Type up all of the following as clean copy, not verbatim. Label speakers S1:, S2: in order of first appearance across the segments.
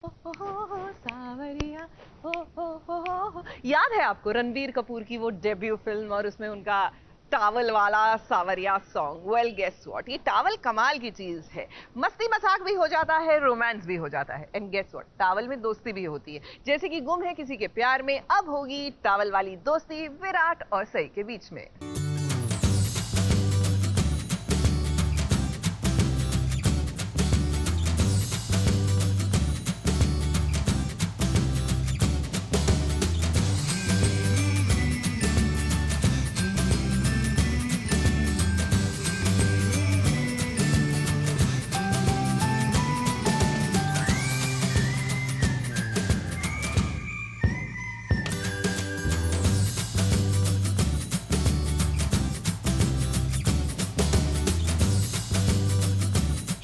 S1: सावरिया हो। याद है आपको रणबीर कपूर की वो डेब्यू फिल्म और उसमें उनका टावल वाला सावरिया सॉन्ग। वेल गेस व्हाट, ये टावल कमाल की चीज है। मस्ती मजाक भी हो जाता है, रोमांस भी हो जाता है, एंड गेस व्हाट, टावल में दोस्ती भी होती है। जैसे कि गुम है किसी के प्यार में, अब होगी टावल वाली दोस्ती विराट और सई के बीच में।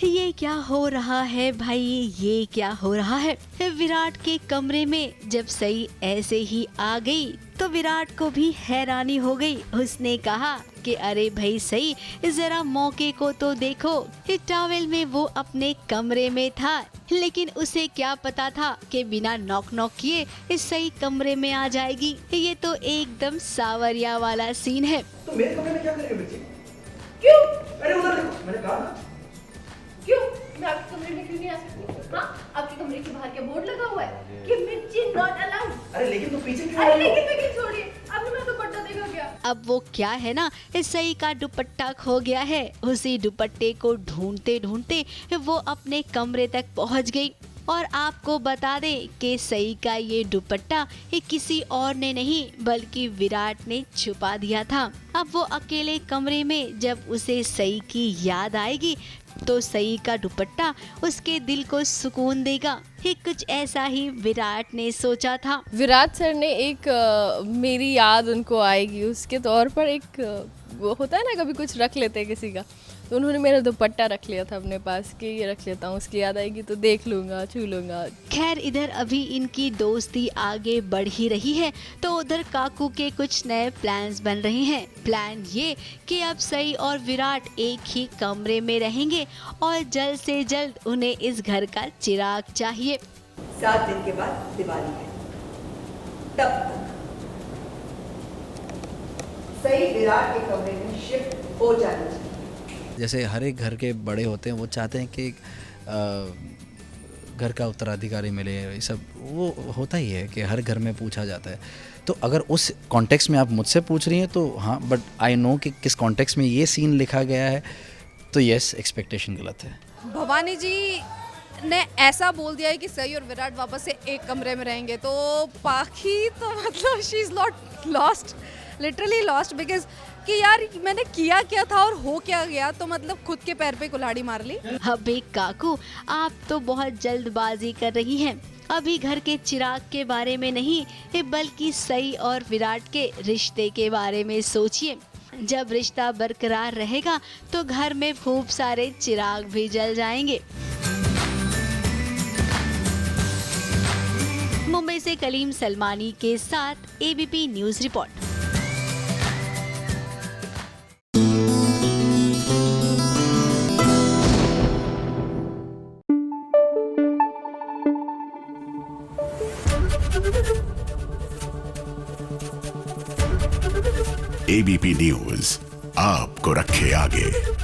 S2: ये क्या हो रहा है भाई, ये क्या हो रहा है। विराट के कमरे में जब सई ऐसे ही आ गई तो विराट को भी हैरानी हो गई। उसने कहा कि अरे भाई सई, जरा मौके को तो देखो। टॉवेल में वो अपने कमरे में था, लेकिन उसे क्या पता था कि बिना नॉक नॉक किए इस सई कमरे में आ जाएगी। ये तो एकदम सावरिया वाला सीन है।
S3: तो मेरे कमरे में क्या कर रहे हो बच्चे? क्यों? अरे उधर देखो, मैंने कहा ना।
S4: क्यों? मैं आपके कमरे में क्यों नहीं आ सकती? हाँ, आपके कमरे के बाहर क्या बोर्ड लगा हुआ है कि मिर्ची नॉट अलाउड?
S3: अरे लेकिन तो पीछे क्यों?
S4: अरे लेकिन छोड़िए, अब मैं दुपट्टा देखा क्या?
S2: अब वो क्या है ना, सई का दुपट्टा खो गया है। उसी दुपट्टे को ढूंढते ढूंढते वो अपने कमरे तक पहुंच गई। और आपको बता दें कि सई का ये दुपट्टा किसी और ने नहीं बल्कि विराट ने छुपा दिया था। अब वो अकेले कमरे में जब उसे सई की याद आएगी तो सई का दुपट्टा उसके दिल को सुकून देगा। कुछ ऐसा ही विराट ने सोचा था।
S5: विराट सर ने एक मेरी याद उनको आएगी उसके तौर पर एक वो होता है ना, कभी कुछ रख लेते हैं किसी का, तो उन्होंने मेरा दुपट्टा रख लिया था अपने पास कि ये रख लेता हूँ, उसकी याद आएगी तो देख लूँगा, छू लूँगा।
S2: खैर, इधर अभी इनकी दोस्ती आगे बढ़ ही रही है तो उधर काकू के कुछ नए प्लान्स बन रहे हैं। प्लान ये कि अब सई और विराट एक ही कमरे में रहेंगे और जल्द से जल्द उन्हें इस घर का चिराग चाहिए।
S6: 7 दिन के बाद दिवाली है, तब तक सई विराट के कमरे में शिफ्ट हो जानी चाहिए।
S7: जैसे हर एक घर के बड़े होते हैं, वो चाहते हैं कि घर का उत्तराधिकारी मिले। ये सब वो होता ही है कि हर घर में पूछा जाता है। तो अगर उस कॉन्टेक्स्ट में आप मुझसे पूछ रही हैं तो हाँ, बट आई नो कि किस कॉन्टेक्स्ट में ये सीन लिखा गया है, तो यस, एक्सपेक्टेशन गलत है।
S8: भवानी जी ने ऐसा बोल दिया है कि सई और विराट वापस से एक कमरे में रहेंगे, तो पाखी तो मतलब she is not lost, literally lost, because कि यार मैंने किया क्या था और हो क्या गया, तो मतलब खुद के पैर पे कुल्हाड़ी मार ली।
S2: अबे काकू, आप तो बहुत जल्दबाजी कर रही हैं। अभी घर के चिराग के बारे में नहीं बल्कि सई और विराट के रिश्ते के बारे में सोचिए। जब रिश्ता बरकरार रहेगा तो घर में खूब सारे चिराग भी जल जाएंगे। मुंबई से कलीम सलमानी के साथ ABP news report.
S9: ABP news आपको रखे आगे।